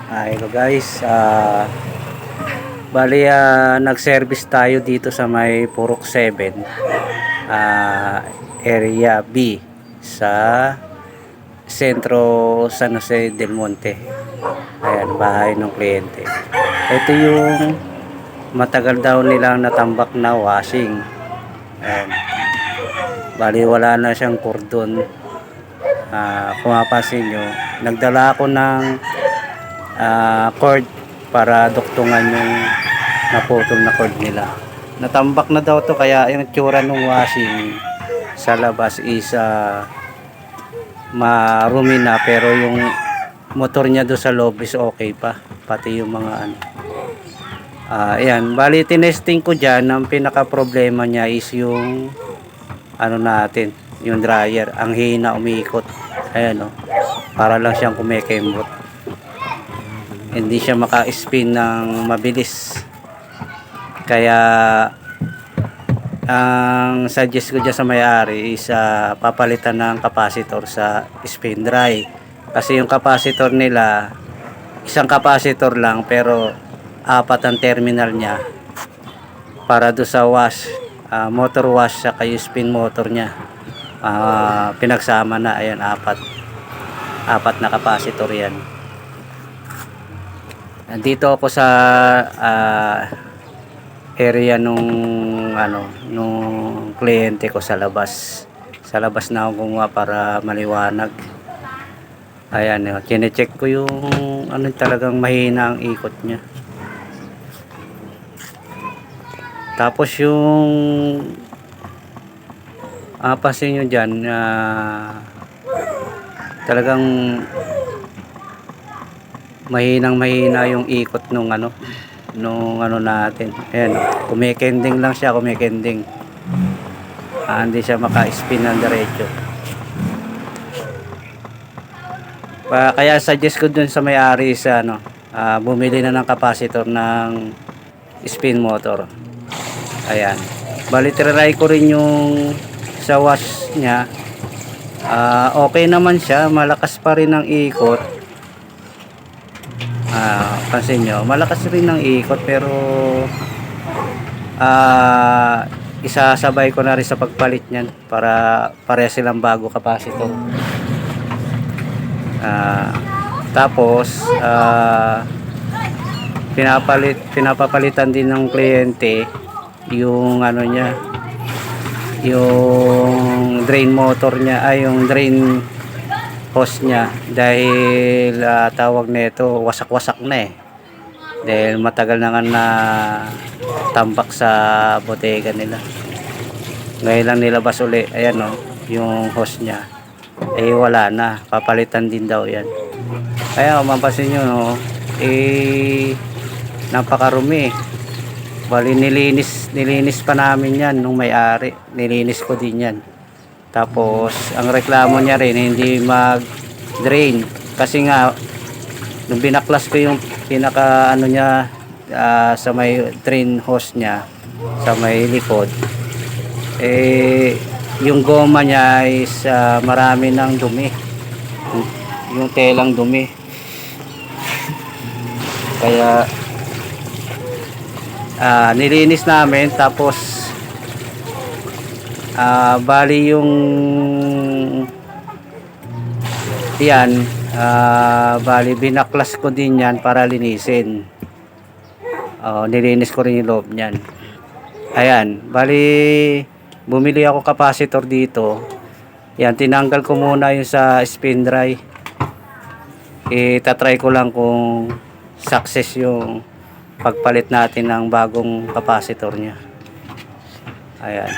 Hello guys, bali nag-service tayo dito sa may Purok 7, area B sa Sentro San Jose del Monte. Ayan, bahay ng kliyente. Ito yung matagal daw nilang natambak na washing. Ayan. Bali wala na siyang cordon. Kung mapapansin nyo, nagdala ako ng cord para duktungan yung naputol na cord nila. Natambak na daw to, kaya yung tsura ng washing sa labas is marumi na, pero yung motor niya do sa loob is okay pa, pati yung mga ayan, bali tinesting ko dyan. Ang pinaka problema niya is yung natin, yung dryer, ang hina umiikot. Ayan, para lang siyang kumikembot, hindi siya maka-spin ng mabilis. Kaya ang suggest ko dyan sa may-ari is papalitan ng capacitor sa spin dry, kasi yung capacitor nila isang capacitor lang, pero apat ang terminal niya para do sa wash, motor wash sa kayo spin motor niya. Pinagsama na, ayan, apat na capacitor yan. Nandito ako sa area nung kliyente ko sa labas. Sa labas na ako kumuha para maliwanag. Ayan, chine-check ko yung talagang mahina ang ikot niya. Tapos yung pasin nyo dyan, talagang mahina yung ikot nung natin. Ayan, kumikending lang siya, kumikending. Hindi siya maka-spin ng diretso. Kaya suggest ko dun sa may-ari sa bumili na ng capacitor ng spin motor. Ayan, bali try ko rin yung sa wash niya. Okay naman siya, malakas pa rin ang ikot. Pansin nyo, malakas rin ang ikot, pero isasabay ko na rin sa pagpalit niyan para pareha silang bago capacitor. Tapos pinapapalitan din ng kliyente yung niya, yung drain motor niya, yung drain hose niya, dahil tawag nito, wasak-wasak na dahil matagal na nga na tambak sa bodega nila. Ngayon lang nilabas uli. Ayan, yung hose niya wala na, papalitan din daw yan. Kaya mapapansin nyo, napakarumi. Bali nilinis pa namin yan nung may-ari, nilinis ko din yan. Tapos ang reklamo niya rin, hindi mag drain, kasi nga nung binaklas ko yung pinaka niya, sa may drain hose niya sa may likod, yung goma niya is marami ng dumi, yung telang dumi. Kaya nilinis namin. Tapos bali yung yan, bali binaklas ko din yan para linisin. Nilinis ko rin yung loob niyan. Ayan, bali bumili ako capacitor dito. Yan, tinanggal ko muna yung sa spin dry. Itatry ko lang kung success yung pagpalit natin ng bagong capacitor niya. Ayan,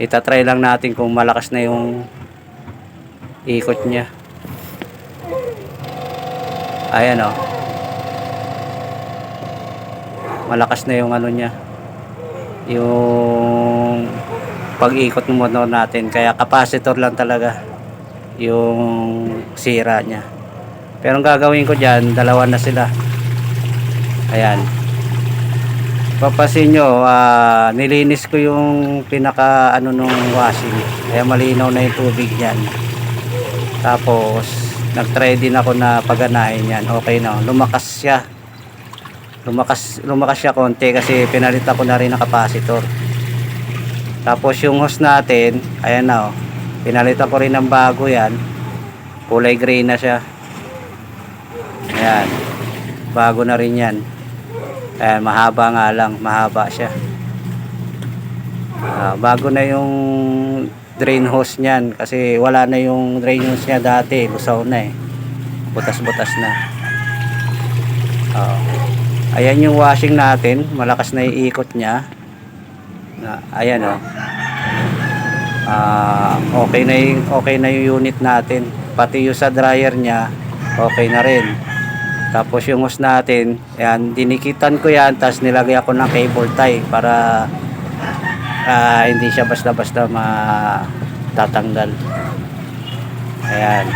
itatry lang natin kung malakas na yung ikot niya. Ayan, malakas na yung niya, yung pag-ikot ng motor natin. Kaya capacitor lang talaga yung sira niya. Pero ang gagawin ko dyan, dalawa na sila. Ayan, papasin nyo, nilinis ko yung pinaka nung washing, kaya malinaw na yung tubig dyan. Tapos nag-try din ako na paganahin yan. Okay na, lumakas siya. Lumakas siya konti kasi pinalitan ko na rin ang capacitor. Tapos yung hose natin, ayan na, oh. Pinalitan ko rin ng bago yan. Kulay gray na siya. Ayan. Bago na rin yan. Ayan, mahaba nga lang, mahaba siya. Bago na yung drain hose niyan kasi wala na yung drain hose niya dati, lusaw na eh, butas-butas na. Ayan yung washing natin, malakas na iikot niya. Ayan oh. Okay na yung unit natin, pati yung sa dryer niya okay na rin. Tapos yung hose natin, ayan, dinikitan ko yan, tapos nilagay ako ng cable tie para hindi siya basta-basta matatanggal. Ayan.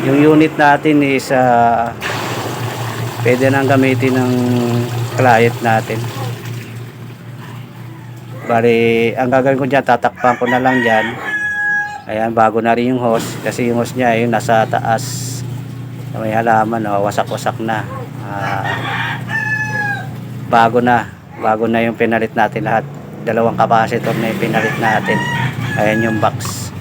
Yung unit natin is pwede nang gamitin ng client natin. Bali, ang gagawin ko dyan, tatakpan ko na lang dyan. Ayan, bago na rin yung hose. Kasi yung hose niya yung nasa taas. May halaman, oh, wasak-wasak na. Bago na yung pinalit natin lahat. Dalawang capacitor na yung pinalit natin. Ayan yung box.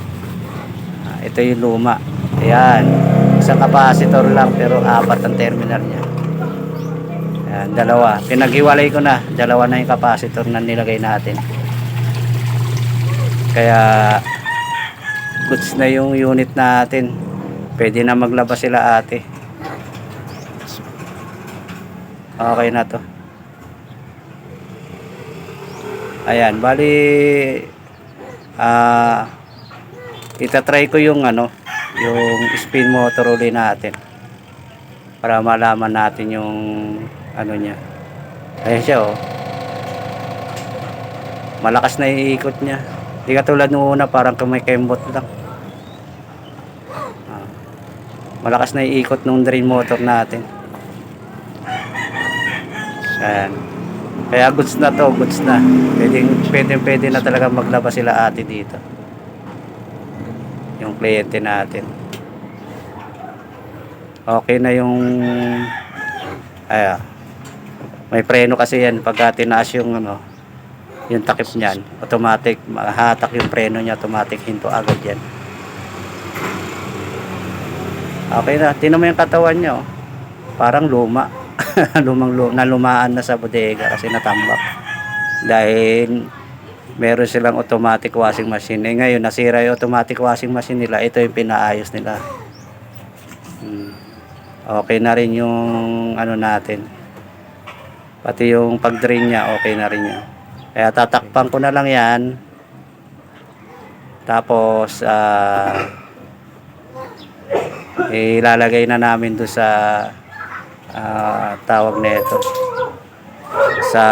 Ito yung luma. Ayan, isang capacitor lang pero 4 ang terminal niya. Ayan, dalawa. Pinaghiwalay ko na, dalawa na yung capacitor na nilagay natin. Kaya goods na yung unit natin. Pwede na maglabas sila ate. Okay na to. Ayan, bali itatry ko yung yung spin motor uli natin para malaman natin yung niya. Ayan siya oh. Malakas na iikot niya. Hindi katulad nung una, parang kumikembot lang. Malakas na iikot nung drain motor natin. Ayan. Kaya goods na to, goods na. Pwede na talaga maglabas sila ate dito. Yung kliyente natin. Okay na yung may preno kasi yan pagka tinaas yung yung takip niyan, automatic mahatak yung preno niya, automatic hinto agad yan. Okay na, tingnan mo yung katawan niya oh. Parang luma. Nalumaan na sa bodega kasi natambak. Dahil meron silang automatic washing machine. Ngayon nasira yung automatic washing machine nila. Ito yung pinaayos nila. Okay na rin yung natin. Pati yung pag-drain niya okay na rin yun. Kaya tatakpan ko na lang yan. Tapos ilalagay na namin doon sa tawag nito sa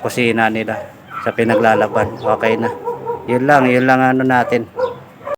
kusina nila, sa pinaglalaban. Okay na, yun lang natin.